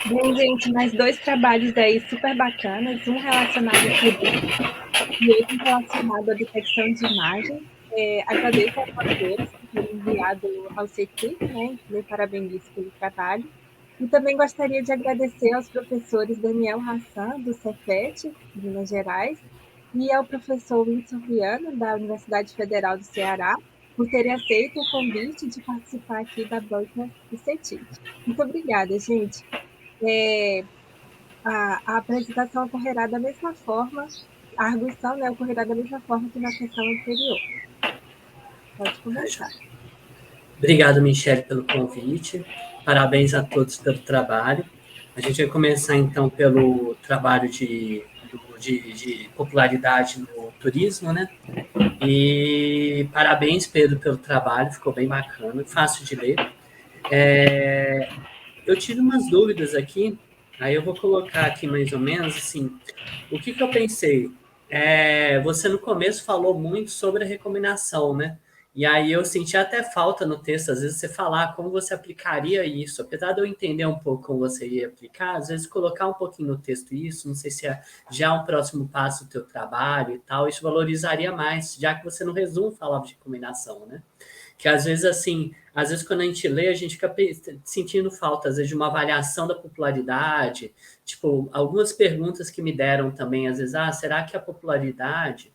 Bem, gente, mais dois trabalhos aí super bacanas, um relacionado ao turismo e outro relacionado à detecção de imagens. Agradeço aos autores por terem enviado ao CETIC, né? Me parabenizo pelo trabalho. E também gostaria de agradecer aos professores Daniel Hassan, do Cefet, de Minas Gerais, e ao professor Wilson Viana, da Universidade Federal do Ceará, por terem aceito o convite de participar aqui da banca do CETIC. Muito obrigada, gente. A apresentação ocorrerá da mesma forma, a arguição, né, ocorrerá da mesma forma que na sessão anterior. Pode começar. Obrigado, Michele, pelo convite. Parabéns a todos pelo trabalho. A gente vai começar, então, pelo trabalho de popularidade no turismo, né? E parabéns, Pedro, pelo trabalho, ficou bem bacana, fácil de ler. Eu tive umas dúvidas aqui, aí eu vou colocar aqui mais ou menos, assim, o que eu pensei? Você no começo falou muito sobre a recomendação, né? E aí eu senti até falta no texto, às vezes, você falar como você aplicaria isso. Apesar de eu entender um pouco como você ia aplicar, às vezes colocar um pouquinho no texto isso, não sei se é já um próximo passo do teu trabalho e tal, isso valorizaria mais, já que você no resumo falava de recomendação, né? Que às vezes, assim, às vezes quando a gente lê, a gente fica sentindo falta, às vezes, de uma avaliação da popularidade. Tipo, algumas perguntas que me deram também, às vezes, será que a popularidade,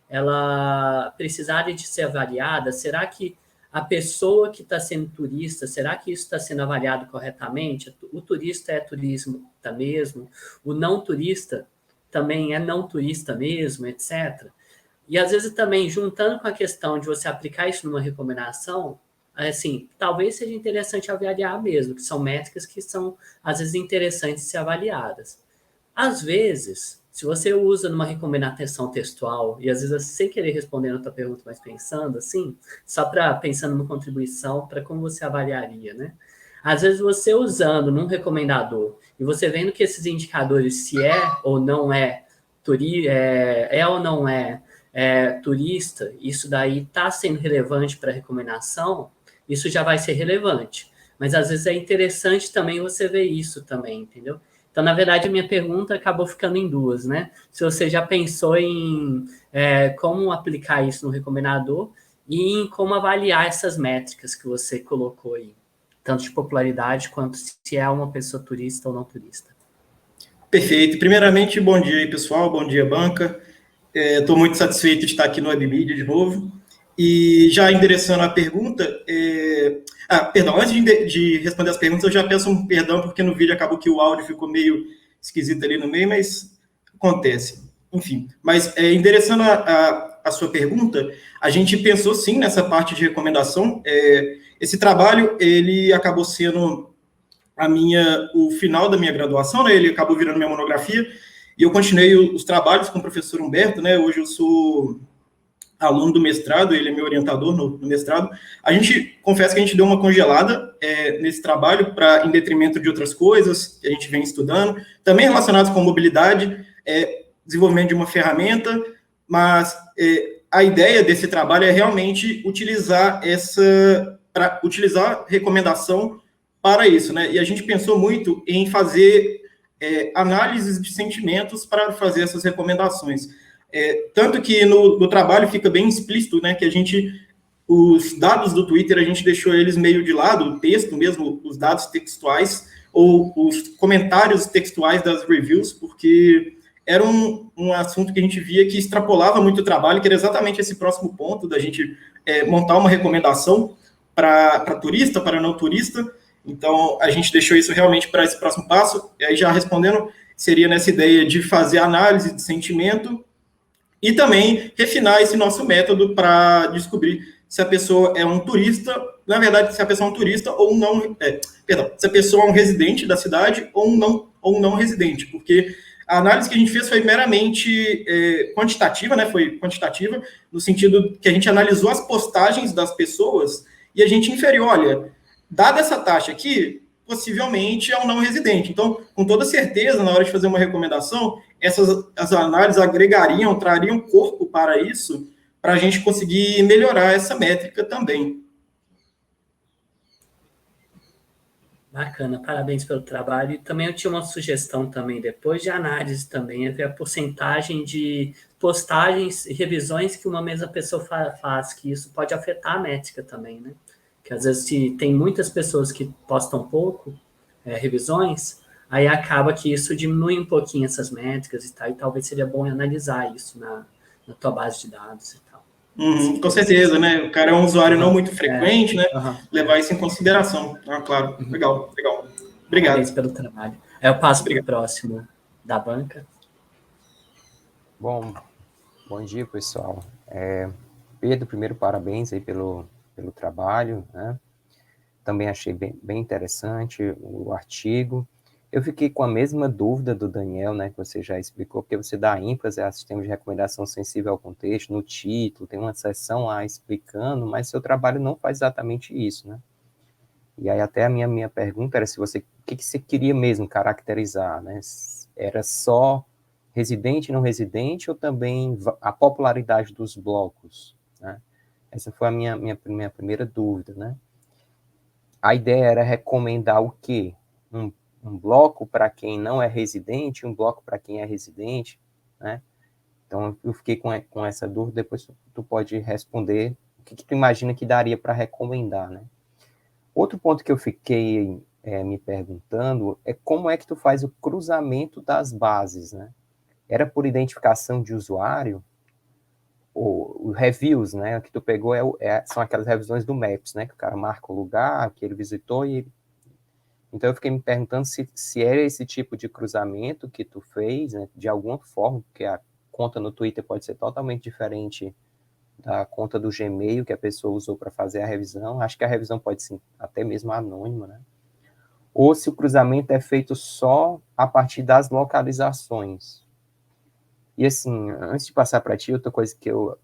ela precisaria de ser avaliada? Será que a pessoa que está sendo turista, será que isso está sendo avaliado corretamente? O turista é turista mesmo? O não turista também é não turista mesmo, etc. E às vezes também, juntando com a questão de você aplicar isso numa recomendação, assim, talvez seja interessante avaliar mesmo, que são métricas que são, às vezes, interessantes de ser avaliadas. Às vezes, se você usa numa recomendação textual, e às vezes sem querer respondendo a tua pergunta, mas pensando assim, só para pensando numa contribuição para como você avaliaria, né? Às vezes você usando num recomendador e você vendo que esses indicadores se é ou não é, é ou não turista, isso daí está sendo relevante para a recomendação, isso já vai ser relevante. Mas às vezes é interessante também você ver isso também, entendeu? Então, na verdade, a minha pergunta acabou ficando em duas, né? Se você já pensou em como aplicar isso no recomendador e em como avaliar essas métricas que você colocou aí, tanto de popularidade quanto se é uma pessoa turista ou não turista. Perfeito. Primeiramente, bom dia aí, pessoal. Bom dia, banca. Estou muito satisfeito de estar aqui no Webmedia de novo. E já endereçando a pergunta, perdão, antes de responder as perguntas, eu já peço um perdão, porque no vídeo acabou que o áudio ficou meio esquisito ali no meio, mas acontece. Enfim, mas endereçando a sua pergunta, a gente pensou sim nessa parte de recomendação. Esse trabalho, ele acabou sendo o final da minha graduação, né? Ele acabou virando minha monografia, e eu continuei os trabalhos com o professor Humberto, né? Hoje eu sou aluno do mestrado, ele é meu orientador no mestrado. A gente, confesso que a gente deu uma congelada nesse trabalho, em detrimento de outras coisas que a gente vem estudando, também relacionadas com mobilidade, desenvolvimento de uma ferramenta, mas a ideia desse trabalho é realmente utilizar recomendação para isso, né? E a gente pensou muito em fazer análises de sentimentos para fazer essas recomendações. Tanto que no trabalho fica bem explícito, né, que os dados do Twitter, a gente deixou eles meio de lado, o texto mesmo, os dados textuais, ou os comentários textuais das reviews, porque era um assunto que a gente via que extrapolava muito o trabalho, que era exatamente esse próximo ponto da gente montar uma recomendação para turista, para não turista. Então, a gente deixou isso realmente para esse próximo passo. E aí, já respondendo, seria nessa ideia de fazer análise de sentimento e também refinar esse nosso método para descobrir se a pessoa é um turista, na verdade, se a pessoa é um turista ou não, se a pessoa é um residente da cidade ou um não residente, porque a análise que a gente fez foi meramente quantitativa, né? Foi quantitativa, no sentido que a gente analisou as postagens das pessoas e a gente inferiu, olha, dada essa taxa aqui, possivelmente é um não residente. Então, com toda certeza, na hora de fazer uma recomendação, as análises trariam corpo para isso, para a gente conseguir melhorar essa métrica também. Bacana, parabéns pelo trabalho. E também eu tinha uma sugestão também, depois de análise também, é ver a porcentagem de postagens e revisões que uma mesma pessoa faz, que isso pode afetar a métrica também, né? Que às vezes se tem muitas pessoas que postam pouco, revisões, aí acaba que isso diminui um pouquinho essas métricas e tal, e talvez seria bom analisar isso na tua base de dados e tal. Com certeza, né? O cara é um usuário não muito É, frequente, né? aham. Levar isso em consideração. Ah, claro. Legal, legal. Parabéns Obrigado. pelo trabalho. Aí eu passo para o Obrigado. próximo da banca. Bom, bom dia, pessoal. Pedro, primeiro, parabéns aí pelo trabalho, né? Também achei bem interessante o artigo. Eu fiquei com a mesma dúvida do Daniel, né, que você já explicou, porque você dá ênfase a sistema de recomendação sensível ao contexto, no título, tem uma seção lá explicando, mas seu trabalho não faz exatamente isso, né? E aí até a minha pergunta era se o que você queria mesmo caracterizar, né? Era só residente e não residente ou também a popularidade dos blocos, né? Essa foi a minha primeira dúvida, né? A ideia era recomendar o quê? Um bloco para quem não é residente, um bloco para quem é residente, né? Então, eu fiquei com essa dúvida, depois tu pode responder o que tu imagina que daria para recomendar, né? Outro ponto que eu fiquei me perguntando é como é que tu faz o cruzamento das bases, né? Era por identificação de usuário? O reviews, né, que tu pegou são aquelas revisões do Maps, né, que o cara marca o lugar que ele visitou então eu fiquei me perguntando se era esse tipo de cruzamento que tu fez, né, de alguma forma, porque a conta no Twitter pode ser totalmente diferente da conta do Gmail que a pessoa usou para fazer a revisão. Acho que a revisão pode ser até mesmo anônima, né? Ou se o cruzamento é feito só a partir das localizações. E assim, antes de passar para ti, outra coisa que eu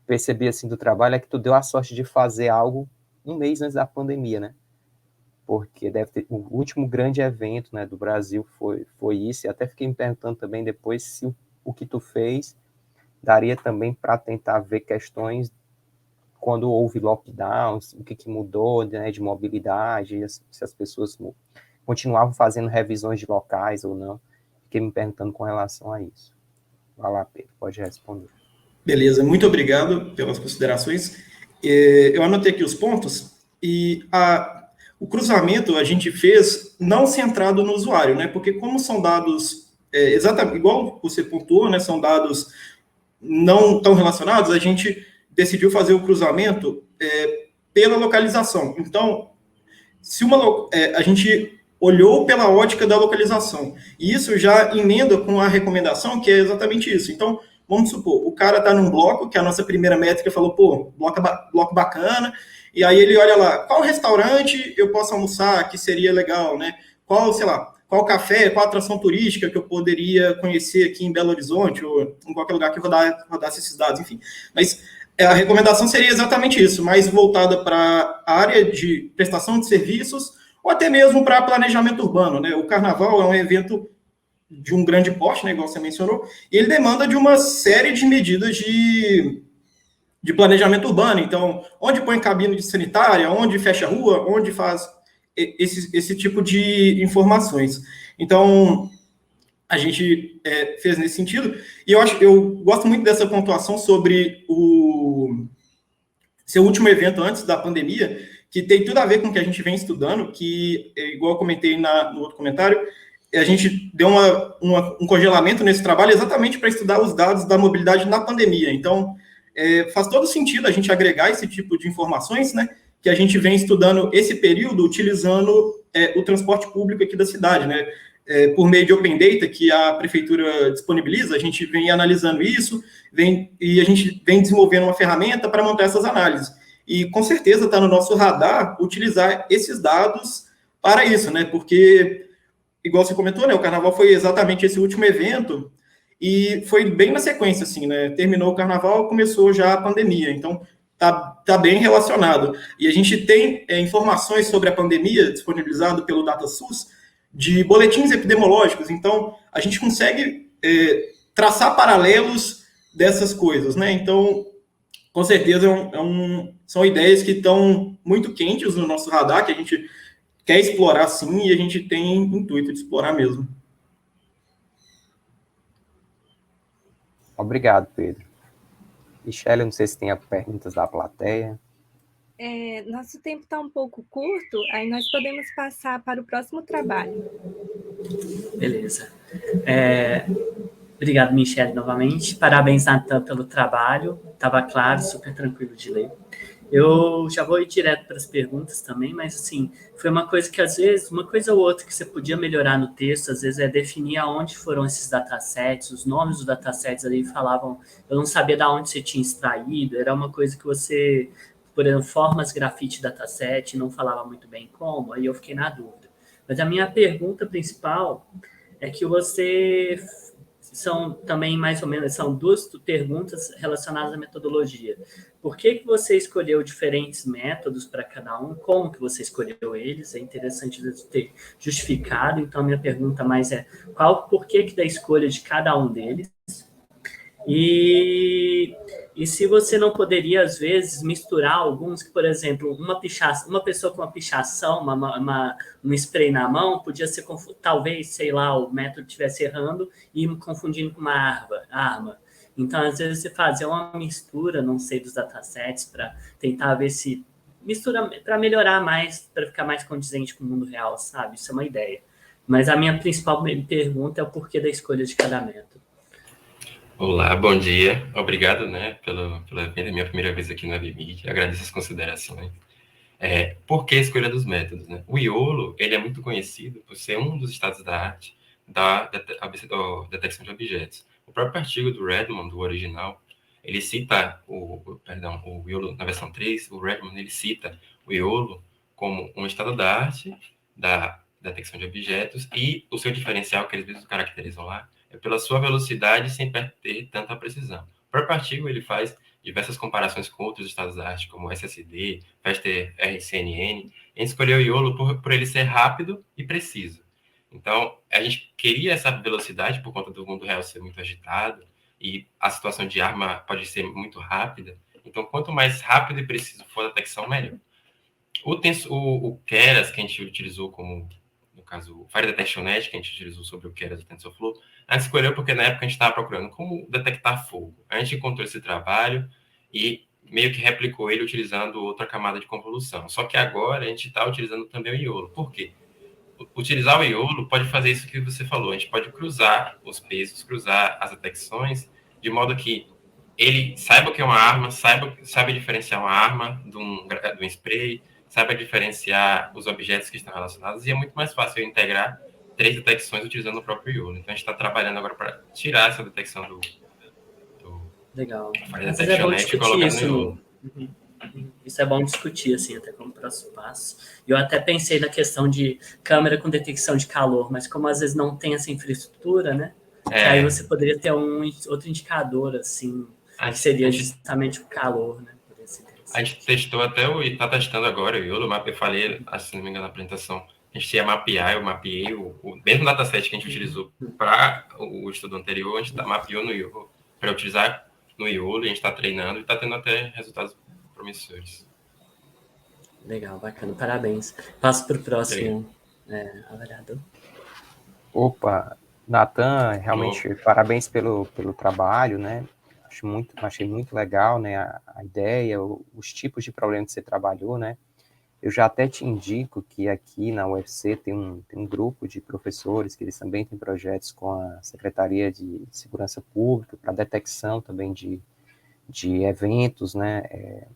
percebi assim do trabalho é que tu deu a sorte de fazer algo um mês antes da pandemia, né? Porque o último grande evento, né, do Brasil foi isso, e até fiquei me perguntando também depois se o que tu fez daria também para tentar ver questões quando houve lockdowns, o que mudou, né, de mobilidade, se as pessoas continuavam fazendo revisões de locais ou não. Fiquei me perguntando com relação a isso. Vai lá, Pedro, pode responder. Beleza, muito obrigado pelas considerações. Eu anotei aqui os pontos e o cruzamento a gente fez não centrado no usuário, né? Porque como são dados, exatamente igual você pontuou, né? São dados não tão relacionados, a gente decidiu fazer o cruzamento pela localização. Então, se a gente olhou pela ótica da localização, e isso já emenda com a recomendação, que é exatamente isso. Então, vamos supor, o cara está num bloco, que a nossa primeira métrica falou, pô, bloco bacana, e aí ele olha lá, qual restaurante eu posso almoçar que seria legal, né? Qual, sei lá, qual café, qual atração turística que eu poderia conhecer aqui em Belo Horizonte, ou em qualquer lugar que rodasse esses dados, enfim. Mas a recomendação seria exatamente isso, mais voltada para a área de prestação de serviços, ou até mesmo para planejamento urbano, né? O Carnaval é um evento de um grande porte, né, igual você mencionou, e ele demanda de uma série de medidas de planejamento urbano. Então, onde põe cabine de sanitária, onde fecha a rua, onde faz esse tipo de informações. Então, a gente fez nesse sentido, e eu gosto muito dessa pontuação sobre o seu último evento antes da pandemia, que tem tudo a ver com o que a gente vem estudando, que, igual eu comentei no outro comentário, a gente deu um congelamento nesse trabalho exatamente para estudar os dados da mobilidade na pandemia. Então, faz todo sentido a gente agregar esse tipo de informações, né, que a gente vem estudando esse período utilizando o transporte público aqui da cidade, né, por meio de Open Data, que a prefeitura disponibiliza, a gente vem analisando isso, e a gente vem desenvolvendo uma ferramenta para montar essas análises. E, com certeza, está no nosso radar utilizar esses dados para isso, né, porque, igual você comentou, né, o Carnaval foi exatamente esse último evento, e foi bem na sequência, assim, né, terminou o Carnaval, começou já a pandemia, então tá bem relacionado. E a gente tem informações sobre a pandemia disponibilizado pelo DataSUS, de boletins epidemiológicos, então a gente consegue traçar paralelos dessas coisas, né? Então, com certeza, são ideias que estão muito quentes no nosso radar, que a gente quer explorar sim, e a gente tem intuito de explorar mesmo. Obrigado, Pedro. Michele, eu não sei se tem perguntas da plateia. Nosso tempo está um pouco curto, aí nós podemos passar para o próximo trabalho. Beleza. Obrigado, Michele, novamente. Parabéns, Natan, pelo trabalho. Estava claro, super tranquilo de ler. Eu já vou ir direto para as perguntas também, mas assim, foi uma coisa que às vezes, uma coisa ou outra que você podia melhorar no texto, às vezes é definir aonde foram esses datasets, os nomes dos datasets ali falavam, eu não sabia de onde você tinha extraído, era uma coisa que você, por exemplo, formas grafite dataset, não falava muito bem como, aí eu fiquei na dúvida. Mas a minha pergunta principal é que você são também mais ou menos, são duas perguntas relacionadas à metodologia. Por que você escolheu diferentes métodos para cada um? Como que você escolheu eles? É interessante ter justificado. Então, a minha pergunta mais é por que da escolha de cada um deles? E se você não poderia, às vezes, misturar alguns, que, por exemplo, uma pessoa com uma pichação, um spray na mão, podia ser, talvez, sei lá, o método estivesse errando e confundindo com uma arma. Então, às vezes, você fazer uma mistura, não sei, dos datasets, para tentar ver se mistura, para melhorar mais, para ficar mais condizente com o mundo real, sabe? Isso é uma ideia. Mas a minha principal pergunta é o porquê da escolha de cada método. Olá, bom dia. Obrigado, né, pela minha primeira vez aqui na WebMeet. Agradeço as considerações. Por que a escolha dos métodos, né? O IOLO, ele é muito conhecido por ser um dos estados da arte da detecção de objetos. O próprio artigo do Redmond, do original, ele cita o IOLO na versão 3, o Redmond, ele cita o IOLO como um estado da arte da detecção de objetos e o seu diferencial, que eles mesmos caracterizam lá, é pela sua velocidade sem perder tanta precisão. O próprio artigo ele faz diversas comparações com outros estados da arte, como SSD, FastRCNN. A gente escolheu o IOLO por ele ser rápido e preciso. Então, a gente queria essa velocidade por conta do mundo real ser muito agitado e a situação de arma pode ser muito rápida. Então, quanto mais rápido e preciso for a detecção, melhor. O Keras, que a gente utilizou como, no caso, o Fire Detection Net, que a gente utilizou sobre o Keras do TensorFlow, a gente escolheu porque na época a gente estava procurando como detectar fogo. A gente encontrou esse trabalho e meio que replicou ele utilizando outra camada de convolução. Só que agora a gente está utilizando também o IOLO. Por quê? Utilizar o IOLO pode fazer isso que você falou. A gente pode cruzar os pesos, cruzar as detecções, de modo que ele saiba o que é uma arma, saiba diferenciar uma arma de um spray, saiba diferenciar os objetos que estão relacionados, e é muito mais fácil eu integrar 3 detecções utilizando o próprio IOLO. Então, a gente está trabalhando agora para tirar essa detecção do Legal. Mas é bom discutir isso. Isso é bom discutir, assim, até como próximo passo. Eu até pensei na questão de câmera com detecção de calor, mas como às vezes não tem essa infraestrutura, né? Aí você poderia ter outro indicador, assim, que seria justamente o calor, né? A gente testou até e está testando agora o IOLO, eu falei, se não me engano, na apresentação, a gente ia mapear, eu mapeei o mesmo dataset que a gente utilizou para o estudo anterior, a gente mapeou no IOLO, para utilizar no IOLO, e a gente está treinando e está tendo até resultados promissores. Legal, bacana, parabéns. Passo para o próximo avaliador. Opa, Natan, realmente parabéns pelo trabalho, né? Achei muito legal, né? A ideia, os tipos de problemas que você trabalhou, né? Eu já até te indico que aqui na UFC tem um grupo de professores que eles também têm projetos com a Secretaria de Segurança Pública para detecção também de eventos, né?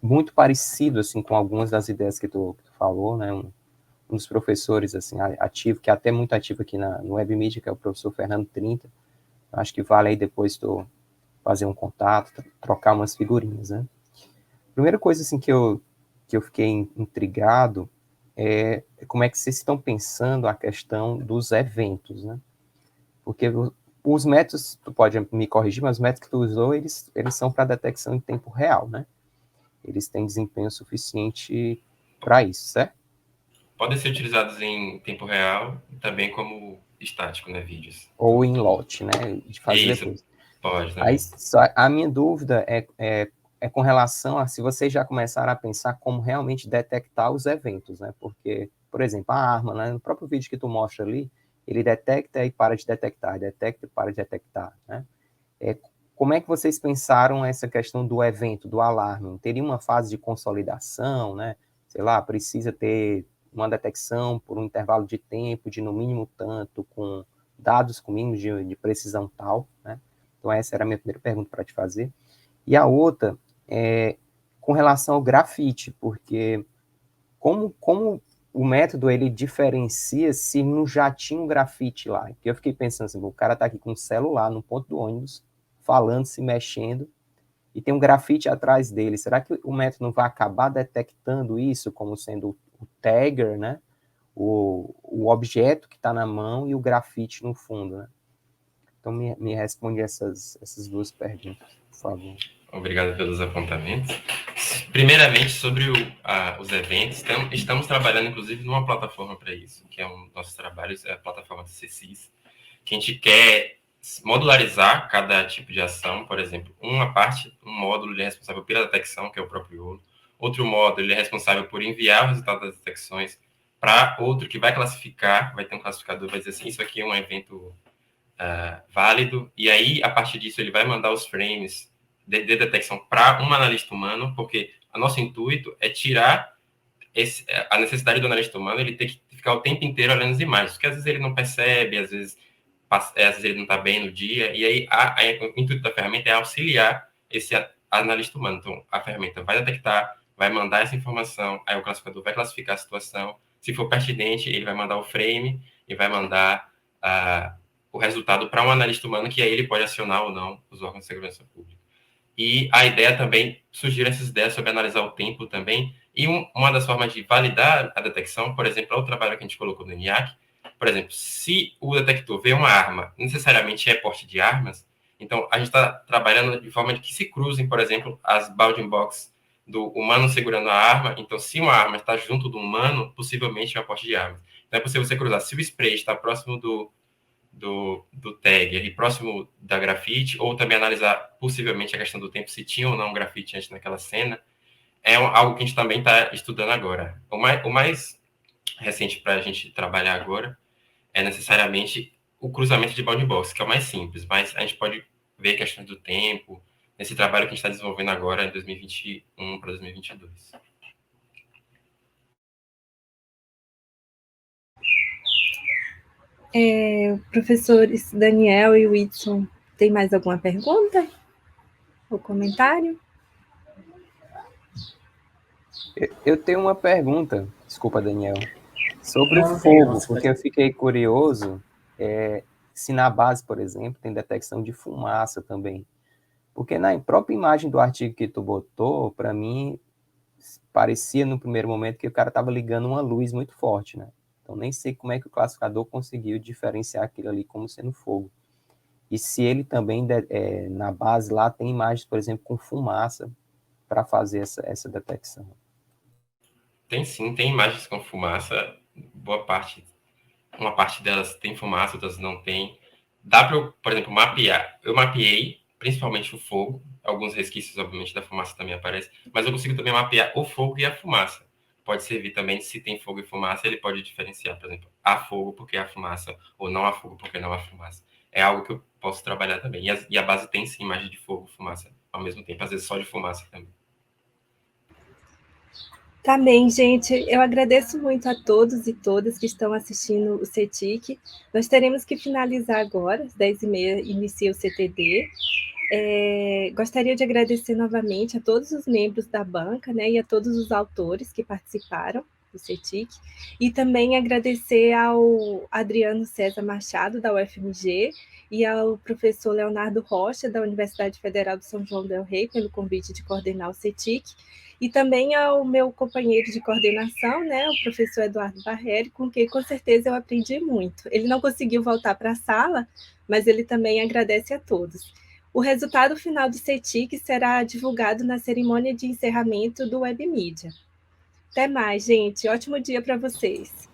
Muito parecido assim com algumas das ideias que tu falou, né? Um dos professores assim ativo, que é até muito ativo aqui no WebMedia, que é o professor Fernando 30. Acho que vale aí depois tu fazer um contato, trocar umas figurinhas, né? Primeira coisa assim que eu fiquei intrigado é como é que vocês estão pensando a questão dos eventos, né? Porque os métodos, tu pode me corrigir, mas os métodos que tu usou, eles são para detecção em tempo real, né? Eles têm desempenho suficiente para isso, certo? Podem ser utilizados em tempo real, também como estático, né, vídeos. Ou em lote, né? De fazer isso, depois. pode também. Aí, a minha dúvida é é com relação a se vocês já começaram a pensar como realmente detectar os eventos, né? Porque, por exemplo, a arma, né? No próprio vídeo que tu mostra ali, ele detecta e para de detectar, detecta e para de detectar, né? Como é que vocês pensaram essa questão do evento, do alarme? Teria uma fase de consolidação, né? Sei lá, precisa ter uma detecção por um intervalo de tempo de no mínimo tanto, com dados com mínimo de precisão tal, né? Então essa era a minha primeira pergunta para te fazer. E a outra é com relação ao grafite, porque como o método ele diferencia se não já tinha um grafite lá? Porque eu fiquei pensando assim, o cara está aqui com um celular no ponto do ônibus, falando, se mexendo, e tem um grafite atrás dele. Será que o método não vai acabar detectando isso como sendo o tagger, né? O objeto que está na mão e o grafite no fundo, né? Então me responde essas duas perguntas, por favor. Obrigado pelos apontamentos. Primeiramente, sobre os eventos, estamos trabalhando, inclusive, numa plataforma para isso, que é um dos nossos trabalhos, é a plataforma do CCIS, que a gente quer modularizar cada tipo de ação. Por exemplo, um módulo ele é responsável pela detecção, que é o próprio IOLO. Outro módulo ele é responsável por enviar o resultado das detecções para outro que vai classificar, vai ter um classificador, vai dizer assim, isso aqui é um evento válido, e aí, a partir disso, ele vai mandar os frames de detecção para um analista humano, porque o nosso intuito é tirar a necessidade do analista humano, ele ter que ficar o tempo inteiro olhando as imagens, porque às vezes ele não percebe, às vezes ele não está bem no dia, e aí o intuito da ferramenta é auxiliar esse analista humano. Então, a ferramenta vai detectar, vai mandar essa informação, aí o classificador vai classificar a situação, se for pertinente, ele vai mandar o frame e vai mandar o resultado para um analista humano, que aí ele pode acionar ou não os órgãos de segurança pública. E a ideia também, surgiram essas ideias sobre analisar o tempo também, e uma das formas de validar a detecção, por exemplo, é o trabalho que a gente colocou no ENIAC. Por exemplo, se o detector vê uma arma, necessariamente é porte de armas, então a gente está trabalhando de forma de que se cruzem, por exemplo, as bounding box do humano segurando a arma. Então, se uma arma está junto do humano, possivelmente é um porte de armas. Então, é possível você cruzar. Se o spray está próximo do tagger e próximo da grafite, ou também analisar possivelmente a questão do tempo, se tinha ou não um grafite antes naquela cena, é algo que a gente também está estudando agora. O mais recente para a gente trabalhar agora é necessariamente o cruzamento de bounding box, que é o mais simples, mas a gente pode ver questões do tempo nesse trabalho que a gente está desenvolvendo agora em 2021 para 2022. Professores Daniel e Whitson, tem mais alguma pergunta ou comentário? Eu tenho uma pergunta, desculpa, Daniel, sobre o fogo, porque eu fiquei curioso se na base, por exemplo, tem detecção de fumaça também. Porque na própria imagem do artigo que tu botou, para mim, parecia no primeiro momento que o cara estava ligando uma luz muito forte, né? Então nem sei como é que o classificador conseguiu diferenciar aquilo ali como sendo fogo. E se ele também, na base lá, tem imagens, por exemplo, com fumaça para fazer essa detecção. Tem sim, tem imagens com fumaça, uma parte delas tem fumaça, outras não tem. Dá para eu, por exemplo, mapear. Eu mapeei principalmente o fogo, alguns resquícios, obviamente, da fumaça também aparecem, mas eu consigo também mapear o fogo e a fumaça. Pode servir também, se tem fogo e fumaça, ele pode diferenciar, por exemplo, há fogo porque há fumaça, ou não há fogo porque não há fumaça. É algo que eu posso trabalhar também. E a base tem sim imagem de fogo e fumaça ao mesmo tempo, às vezes só de fumaça também. Tá bem, gente. Eu agradeço muito a todos e todas que estão assistindo o CETIC. Nós teremos que finalizar agora, às 10h30 inicia o CTD. Gostaria de agradecer novamente a todos os membros da banca, né, e a todos os autores que participaram do CETIC, e também agradecer ao Adriano César Machado, da UFMG, e ao professor Leonardo Rocha, da Universidade Federal de São João del Rei, pelo convite de coordenar o CETIC, e também ao meu companheiro de coordenação, né, o professor Eduardo Barreri, com quem com certeza eu aprendi muito. Ele não conseguiu voltar para a sala, mas ele também agradece a todos. O resultado final do CETIC será divulgado na cerimônia de encerramento do WebMídia. Até mais, gente. Ótimo dia para vocês.